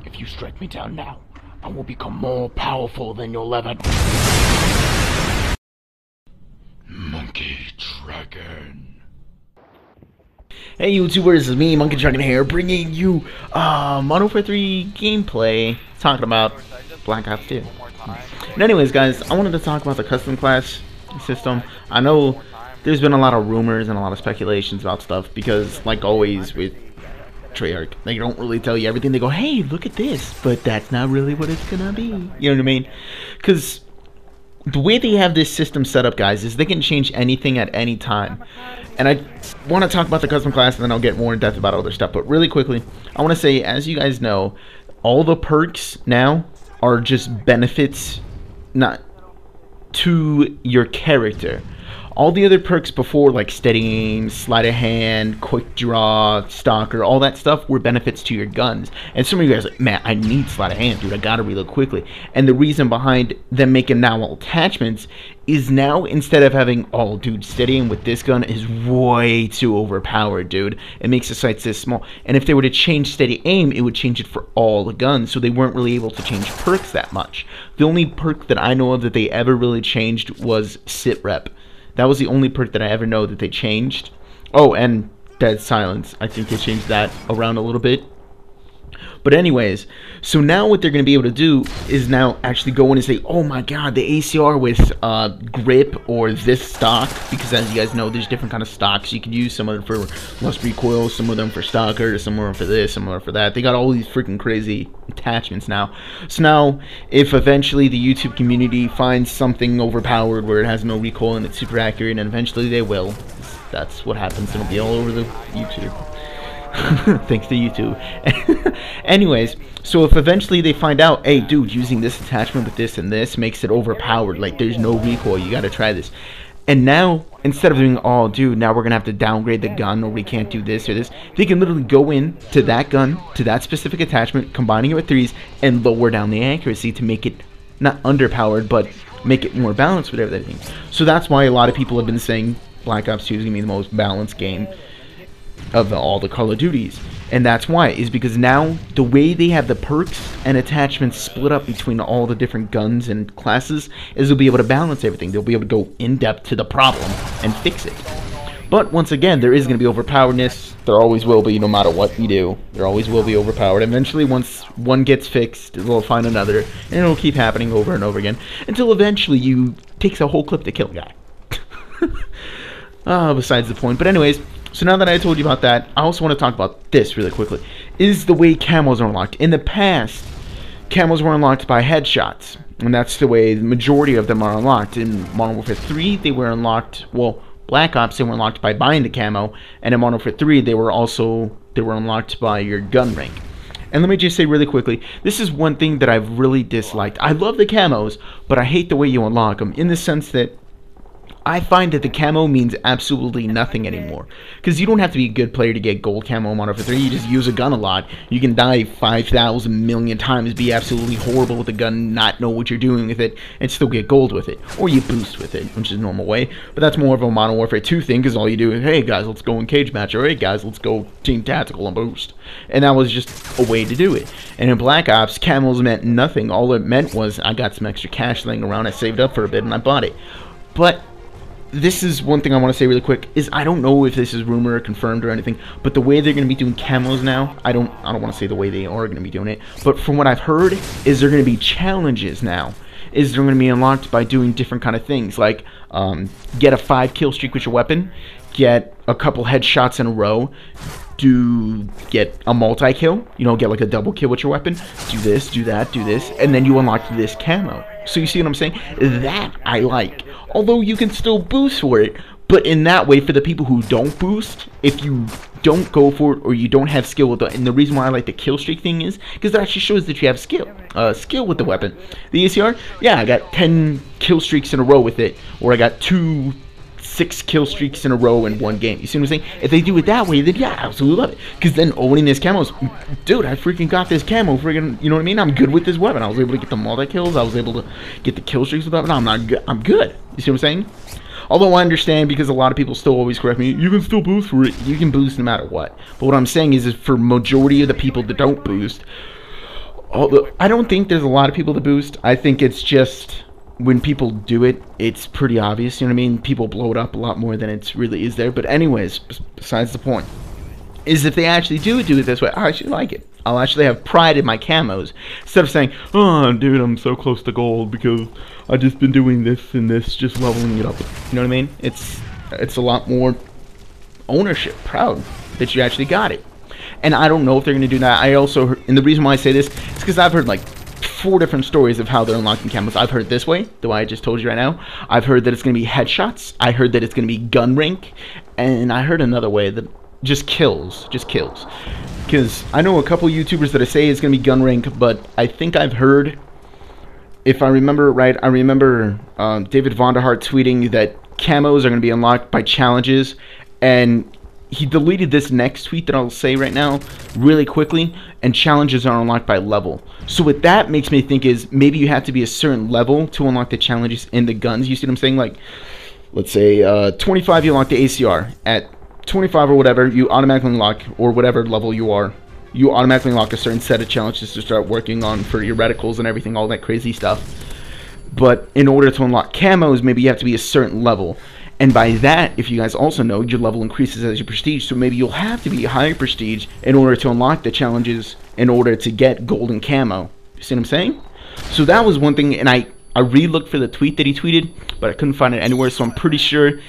If you strike me down now, I will become more powerful than you'll ever. Monkey Dragon. Hey YouTubers, it's me, Monkey Dragon here, bringing you Modern Warfare 3 gameplay, talking about Black Ops 2. And anyways guys, I wanted to talk about the custom class system. I know there's been a lot of rumors and a lot of speculations about stuff because, like always with Treyarch, they don't really tell you everything. They go, hey, look at this, but that's not really what it's gonna be. You know what I mean? Because the way they have this system set up, guys, is they can change anything at any time. And I want to talk about the custom class, and then I'll get more in depth about other stuff. But really quickly, I want to say, as you guys know, all the perks now are just benefits, not to your character. All the other perks before, like steady aim, sleight of hand, quick draw, stalker, all that stuff were benefits to your guns. And some of you guys are like, man, I need sleight of hand, dude. I gotta reload quickly. And the reason behind them making now all attachments is now, instead of having, oh, dude, steady aim with this gun is way too overpowered, dude. It makes the sights this small. And if they were to change steady aim, it would change it for all the guns. So they weren't really able to change perks that much. The only perk that I know of that they ever really changed was sit rep. That was the only perk that I ever know that they changed. Oh, and dead silence. I think they changed that around a little bit. But anyways, so now what they're going to be able to do is now actually go in and say, oh my god, the ACR with grip or this stock, because as you guys know, there's different kind of stocks you can use. Some of them for less recoil, some of them for stalker, some of them for this, some of them for that. They got all these freaking crazy attachments now. So now, if eventually the YouTube community finds something overpowered where it has no recoil and it's super accurate, and eventually they will, that's what happens. It'll be all over the YouTube. Thanks to YouTube. Anyways, so if eventually they find out, hey dude, using this attachment with this and this makes it overpowered, like there's no recoil, you gotta try this. And now, instead of doing, oh dude, now we're gonna have to downgrade the gun, or we can't do this or this, they can literally go in to that gun, to that specific attachment, combining it with threes, and lower down the accuracy to make it not underpowered, but make it more balanced with everything. So that's why a lot of people have been saying Black Ops 2 is gonna be the most balanced game of all the Call of Duties. And that's why, is because now the way they have the perks and attachments split up between all the different guns and classes is they'll be able to balance everything. They'll be able to go in depth to the problem and fix it. But once again, there is going to be overpoweredness. There always will be, no matter what you do. There always will be overpowered. Eventually, once one gets fixed, they'll find another, and it'll keep happening over and over again until eventually you takes a whole clip to kill a guy. Besides the point. But anyways, so now that I told you about that, I also want to talk about this really quickly. Is the way camos are unlocked. In the past, camos were unlocked by headshots, and that's the way the majority of them are unlocked. In Modern Warfare 3, they were unlocked, well, Black Ops, they were unlocked by buying the camo, and in Modern Warfare 3, they were unlocked by your gun rank. And let me just say really quickly, this is one thing that I've really disliked. I love the camos, but I hate the way you unlock them, in the sense that I find that the camo means absolutely nothing anymore. Because you don't have to be a good player to get gold camo in Modern Warfare 3. You just use a gun a lot. You can die 5,000 million times, be absolutely horrible with the gun, not know what you're doing with it, and still get gold with it. Or you boost with it, which is a normal way. But that's more of a Modern Warfare 2 thing, because all you do is, hey guys, let's go in cage match, or hey guys, let's go team tactical and boost. And that was just a way to do it. And in Black Ops, camos meant nothing. All it meant was, I got some extra cash laying around, I saved up for a bit, and I bought it. But this is one thing I want to say really quick, is I don't know if this is rumor or confirmed or anything, but the way they're going to be doing camos now, I don't want to say the way they are going to be doing it, but from what I've heard, is they're going to be challenges now. Is they're going to be unlocked by doing different kind of things, like get a 5 kill streak with your weapon, get a couple headshots in a row, get a multi-kill, you know, get like a double kill with your weapon, do this, do that, do this, and then you unlock this camo. So you see what I'm saying? That I like. Although you can still boost for it, but in that way, for the people who don't boost, if you don't go for it or you don't have skill with it, and the reason why I like the kill streak thing is because it actually shows that you have skill with the weapon. The ACR, yeah, I got 10 kill streaks in a row with it, or I got 6 kill streaks in a row in one game. You see what I'm saying? If they do it that way, then yeah, I absolutely love it. Because then owning this camo is, dude, I freaking got this camo, freaking, you know what I mean? I'm good with this weapon. I was able to get the multi-kills. I was able to get the kill streaks with that. I'm not good. I'm good. You see what I'm saying? Although I understand, because a lot of people still always correct me, you can still boost for it. You can boost no matter what. But what I'm saying is for majority of the people that don't boost, Although I don't think there's a lot of people to boost. I think it's just when people do it, it's pretty obvious. You know what I mean? People blow it up a lot more than it really is there. But anyways, besides the point, is if they actually do it this way, I actually like it. I'll actually have pride in my camos instead of saying, "Oh, dude, I'm so close to gold because I just been doing this and this, just leveling it up." You know what I mean? It's a lot more ownership, proud that you actually got it. And I don't know if they're going to do that. I also heard, and the reason why I say this is because I've heard like 4 different stories of how they're unlocking camos. I've heard this way, the way I just told you right now. I've heard that it's going to be headshots. I heard that it's going to be gun rank, and I heard another way that just kills. Because I know a couple YouTubers that I say it's going to be gun rank, but I think I've heard, if I remember right, I remember David Vonderhart tweeting that camos are going to be unlocked by challenges, and he deleted this next tweet that I'll say right now really quickly, and challenges are unlocked by level. So what that makes me think is maybe you have to be a certain level to unlock the challenges in the guns. You see what I'm saying? Like, let's say 25 you unlock the ACR. At 25 or whatever, you automatically unlock, or whatever level you are, you automatically unlock a certain set of challenges to start working on for your reticles and everything, all that crazy stuff. But in order to unlock camos, maybe you have to be a certain level. And by that, if you guys also know, your level increases as you prestige, so maybe you'll have to be higher prestige in order to unlock the challenges in order to get golden camo. You see what I'm saying? So that was one thing, and I re-looked for the tweet that he tweeted, but I couldn't find it anywhere, so I'm pretty sure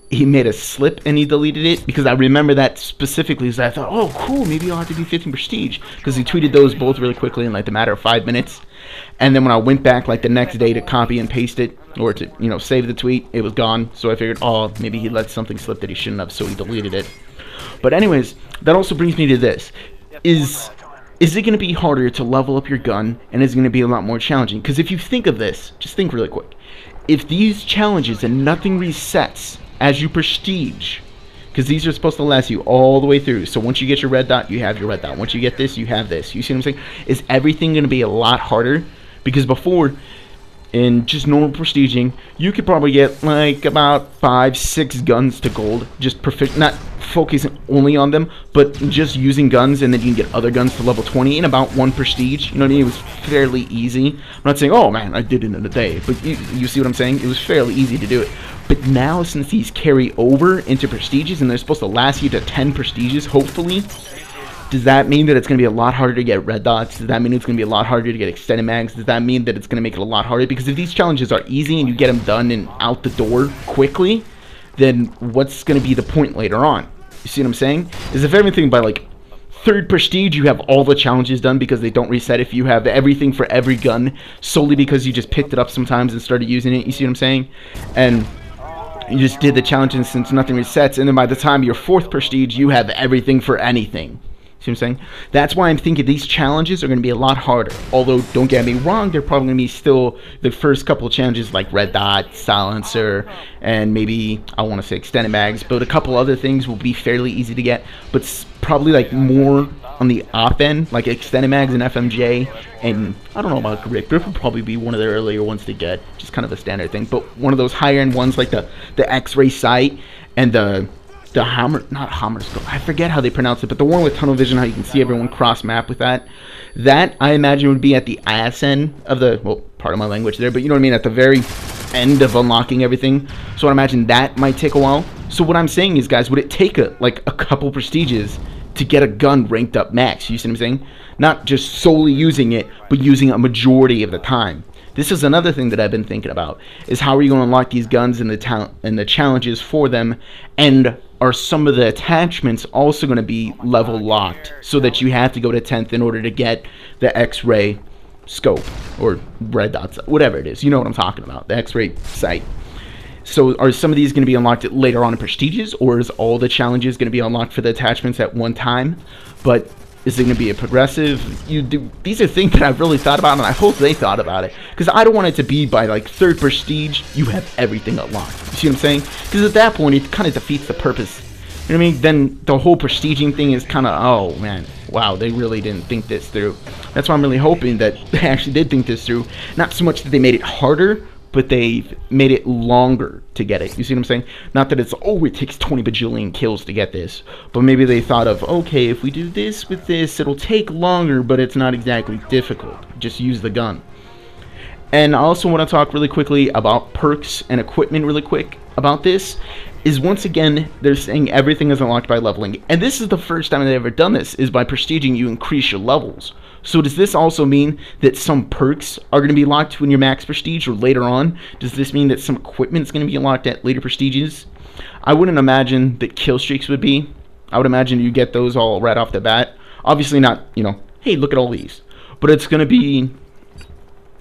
he made a slip and he deleted it, because I remember that specifically, so I thought, oh cool, maybe I'll have to be 15 prestige, because he tweeted those both really quickly in like the matter of 5 minutes. And then when I went back like the next day to copy and paste it, or to, you know, save the tweet, it was gone. So I figured, oh, maybe he let something slip that he shouldn't have, so he deleted it. But anyways, that also brings me to this. Is it going to be harder to level up your gun, and is it going to be a lot more challenging? Because if you think of this, just think really quick. If these challenges and nothing resets as you prestige, because these are supposed to last you all the way through. So once you get your red dot, you have your red dot. Once you get this, you have this. You see what I'm saying? Is everything going to be a lot harder? Because before, in just normal prestiging, you could probably get like about 5-6 guns to gold, just not focusing only on them, but just using guns, and then you can get other guns to level 20 in about 1 prestige. You know what I mean? It was fairly easy. I'm not saying, oh man, I did it in a day, but you see what I'm saying? It was fairly easy to do it. But now, since these carry over into prestiges, and they're supposed to last you to 10 prestiges, hopefully, does that mean that it's going to be a lot harder to get red dots? Does that mean it's going to be a lot harder to get extended mags? Does that mean that it's going to make it a lot harder? Because if these challenges are easy and you get them done and out the door quickly, then what's going to be the point later on? You see what I'm saying? Is if everything by like 3rd prestige you have all the challenges done because they don't reset, if you have everything for every gun solely because you just picked it up sometimes and started using it, you see what I'm saying? And you just did the challenges since nothing resets, and then by the time you're 4th prestige, you have everything for anything. See what I'm saying? That's why I'm thinking these challenges are going to be a lot harder. Although, don't get me wrong, they're probably going to be still the first couple of challenges like red dot, silencer, and maybe, I want to say extended mags, but a couple other things will be fairly easy to get, but probably like more on the op end, like extended mags and FMJ, and I don't know about grip. Grip would probably be one of the earlier ones to get, just kind of a standard thing, but one of those higher end ones like the X-ray sight and the Hammer scope. I forget how they pronounce it, but the one with tunnel vision, how you can see everyone cross map with that. That I imagine would be at the ass end of the, well, part of my language there, but you know what I mean, at the very end of unlocking everything. So I imagine that might take a while. So what I'm saying is, guys, would it take like a couple prestiges to get a gun ranked up max? You see what I'm saying? Not just solely using it, but using a majority of the time. This is another thing that I've been thinking about, is how are you going to unlock these guns and the challenges for them, and are some of the attachments also going to be level locked so that you have to go to 10th in order to get the X-ray scope or red dots, whatever it is. You know what I'm talking about, the X-ray sight. So are some of these going to be unlocked later on in prestiges, or is all the challenges going to be unlocked for the attachments at one time? But is it going to be a progressive? These are things that I've really thought about, and I hope they thought about it, because I don't want it to be by like 3rd prestige you have everything unlocked. You see what I'm saying? Because at that point it kind of defeats the purpose. You know what I mean? Then the whole prestiging thing is kind of, oh man, wow, they really didn't think this through. That's why I'm really hoping that they actually did think this through. Not so much that they made it harder, but they've made it longer to get it. You see what I'm saying? Not that it's, oh, it takes 20 bajillion kills to get this, but maybe they thought of, okay, if we do this with this, it'll take longer, but it's not exactly difficult. Just use the gun. And I also want to talk really quickly about perks and equipment really quick about this. Is once again, they're saying everything is unlocked by leveling. And this is the first time they've ever done this, is by prestiging you increase your levels. So does this also mean that some perks are going to be locked when you're max prestige or later on? Does this mean that some equipment is going to be unlocked at later prestiges? I wouldn't imagine that kill streaks would be. I would imagine you get those all right off the bat. Obviously not, you know, hey, look at all these. But it's going to be,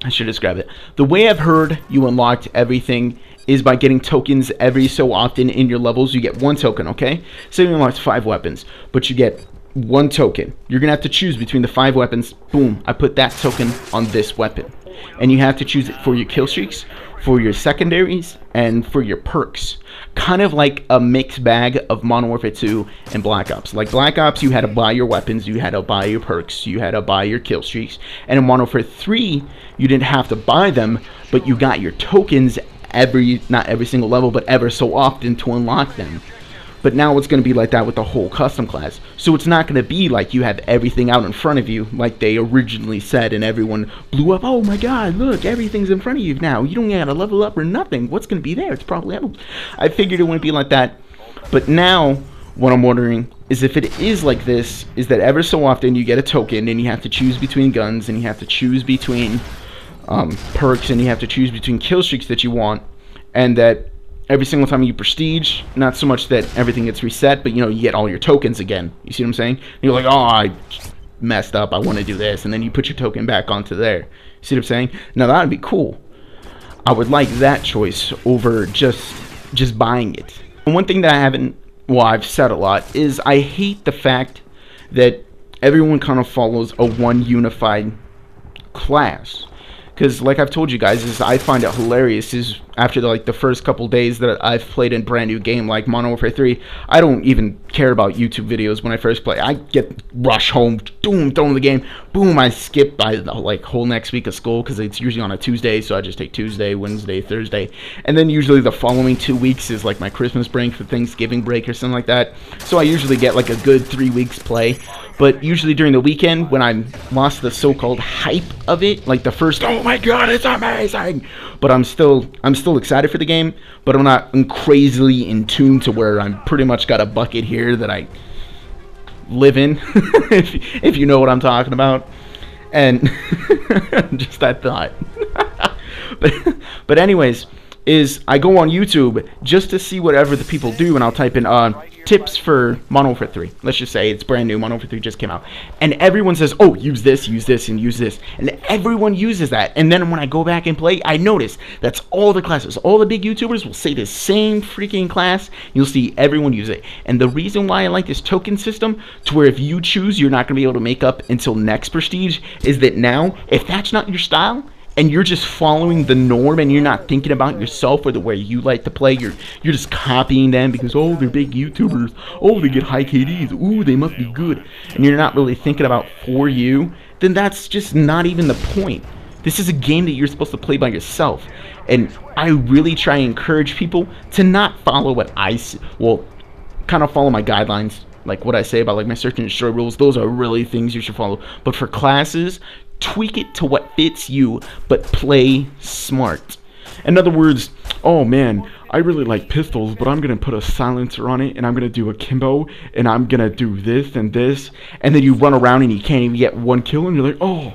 I should describe it. The way I've heard you unlocked everything is by getting tokens every so often in your levels. You get one token, okay? Say you unlocked 5 weapons, but you get one token. You're gonna have to choose between the 5 weapons. Boom, I put that token on this weapon. And you have to choose it for your kill streaks, for your secondaries, and for your perks. Kind of like a mixed bag of Modern Warfare 2 and Black Ops. Like Black Ops, you had to buy your weapons, you had to buy your perks, you had to buy your kill streaks. And in Modern Warfare 3, you didn't have to buy them, but you got your tokens not every single level, but ever so often to unlock them. But now it's going to be like that with the whole custom class. So it's not going to be like you have everything out in front of you like they originally said and everyone blew up. Oh my god, look, everything's in front of you now. You don't got to level up or nothing. What's going to be there? It's probably out. I figured it wouldn't be like that. But now what I'm wondering is if it is like this, is that ever so often you get a token and you have to choose between guns and you have to choose between perks and you have to choose between kill streaks that you want, and that every single time you prestige, not so much that everything gets reset, but you know, you get all your tokens again. You see what I'm saying? And you're like, oh, I messed up, I want to do this, and then you put your token back onto there. You see what I'm saying? Now that would be cool. I would like that choice over just buying it. And one thing that I've said a lot is I hate the fact that everyone kind of follows a one unified class. Because like I've told you guys, is I find it hilarious is after the first couple days that I've played in brand new game like Modern Warfare 3, I don't even care about YouTube videos when I first play. I get rush home, boom, throw in the game, boom, I skip by the whole next week of school because it's usually on a Tuesday, so I just take Tuesday, Wednesday, Thursday, and then usually the following 2 weeks is like my Christmas break for Thanksgiving break or something like that. So I usually get like a good 3 weeks play. But usually during the weekend, when I'm lost the so-called hype of it, like the first, oh my god, it's amazing, but I'm still excited for the game, but I'm not crazily in tune to where I'm pretty much got a bucket here that I live in, if you know what I'm talking about, and just that thought. but anyways, is I go on YouTube just to see whatever the people do, and I'll type in tips for Modern Warfare 3. Let's just say it's brand new, Modern Warfare 3 just came out, and everyone says, oh, use this, and use this, and everyone uses that. And then when I go back and play, I notice that's all the classes, all the big YouTubers will say the same freaking class. You'll see everyone use it. And the reason why I like this token system, to where if you choose, you're not going to be able to make up until next prestige, is that now, if that's not your style, and you're just following the norm and you're not thinking about yourself or the way you like to play, you're just copying them because, oh, they're big YouTubers, oh, they get high KDs, ooh, they must be good, and you're not really thinking about for you, then that's just not even the point. This is a game that you're supposed to play by yourself, and I really try and encourage people to not follow what kind of follow my guidelines, like what I say about like my search and destroy rules. Those are really things you should follow. But for classes, tweak it to what fits you, but play smart. In other words, oh man, I really like pistols, but I'm gonna put a silencer on it, and I'm gonna do a kimbo, and I'm gonna do this, and then you run around and you can't even get one kill, and you're like,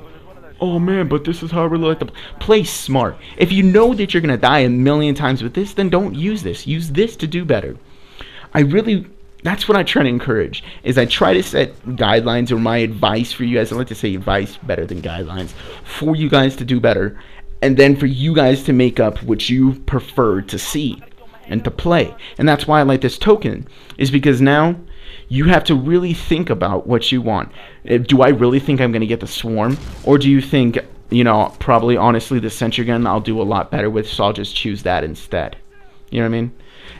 oh man, but this is how I really like to play smart. If you know that you're gonna die a million times with this, then don't use this. Use this to do better. That's what I try to encourage, is I try to set guidelines or my advice for you guys. I like to say advice better than guidelines, for you guys to do better, and then for you guys to make up what you prefer to see and to play. And that's why I like this token, is because now you have to really think about what you want. Do I really think I'm going to get the swarm, or do you think, you know, probably honestly the sentry gun I'll do a lot better with, so I'll just choose that instead. You know what I mean?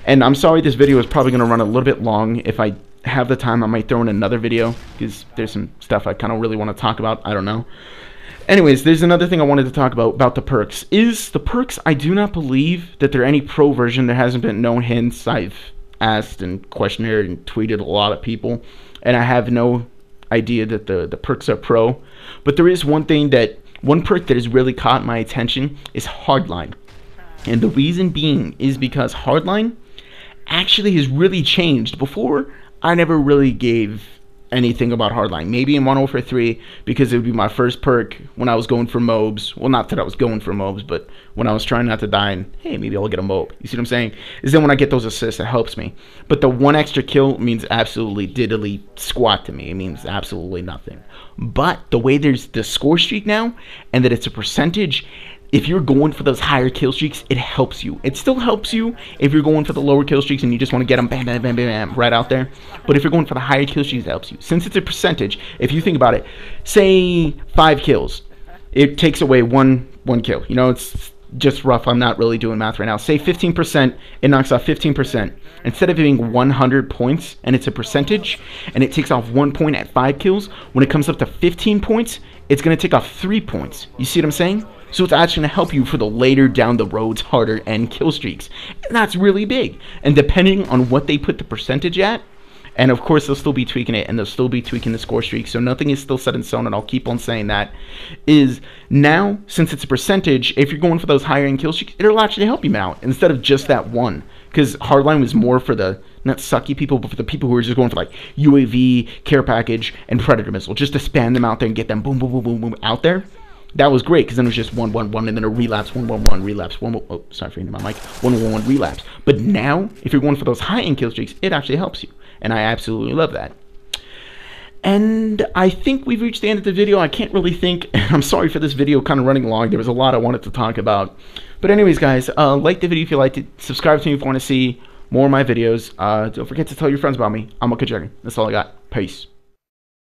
And I'm sorry this video is probably going to run a little bit long. If I have the time, I might throw in another video, because there's some stuff I kind of really want to talk about. I don't know. Anyways, there's another thing I wanted to talk about the perks. The perks, I do not believe that they're any pro version. There hasn't been no hints. I've asked and questionnaire and tweeted a lot of people, and I have no idea that the perks are pro. But there is one perk that has really caught my attention is Hardline. And the reason being is because Hardline actually has really changed. Before, I never really gave anything about Hardline. Maybe in Modern Warfare 3, because it would be my first perk when I was going for mobs. Well, not that I was going for mobs, but when I was trying not to die, and hey, maybe I'll get a mob. You see what I'm saying? Is then when I get those assists, it helps me. But the one extra kill means absolutely diddly squat to me. It means absolutely nothing. But the way there's the score streak now, and that it's a percentage, if you're going for those higher kill streaks, it helps you. It still helps you if you're going for the lower kill streaks and you just want to get them bam, bam, bam, bam, bam, right out there. But if you're going for the higher kill streaks, it helps you. Since it's a percentage, if you think about it, say 5 kills, it takes away one kill. You know, it's just rough. I'm not really doing math right now. Say 15%, it knocks off 15%. Instead of being 100 points, and it's a percentage, and it takes off 1 point at 5 kills, when it comes up to 15 points, it's going to take off 3 points. You see what I'm saying? So it's actually going to help you for the later down the roads, harder end kill streaks. And that's really big. And depending on what they put the percentage at, and of course they'll still be tweaking it, and they'll still be tweaking the score streak, so nothing is still set in stone, and I'll keep on saying that, is now, since it's a percentage, if you're going for those higher end kill streaks, it'll actually help you out, instead of just that one. Because Hardline was more for the, not sucky people, but for the people who are just going for like UAV, care package, and Predator missile, just to spam them out there and get them boom, boom, boom, boom, boom out there. That was great, because then it was just 1-1-1, and then a relapse, 1-1-1, relapse, 1-1, oh, sorry for hitting my mic, 1-1-1, relapse. But now, if you're going for those high-end kill streaks, it actually helps you, and I absolutely love that. And I think we've reached the end of the video. I can't really think, I'm sorry for this video kind of running long. There was a lot I wanted to talk about. But anyways, guys, like the video if you liked it, subscribe to me if you want to see more of my videos. Don't forget to tell your friends about me. I'm XXMonkeyDragon. That's all I got. Peace.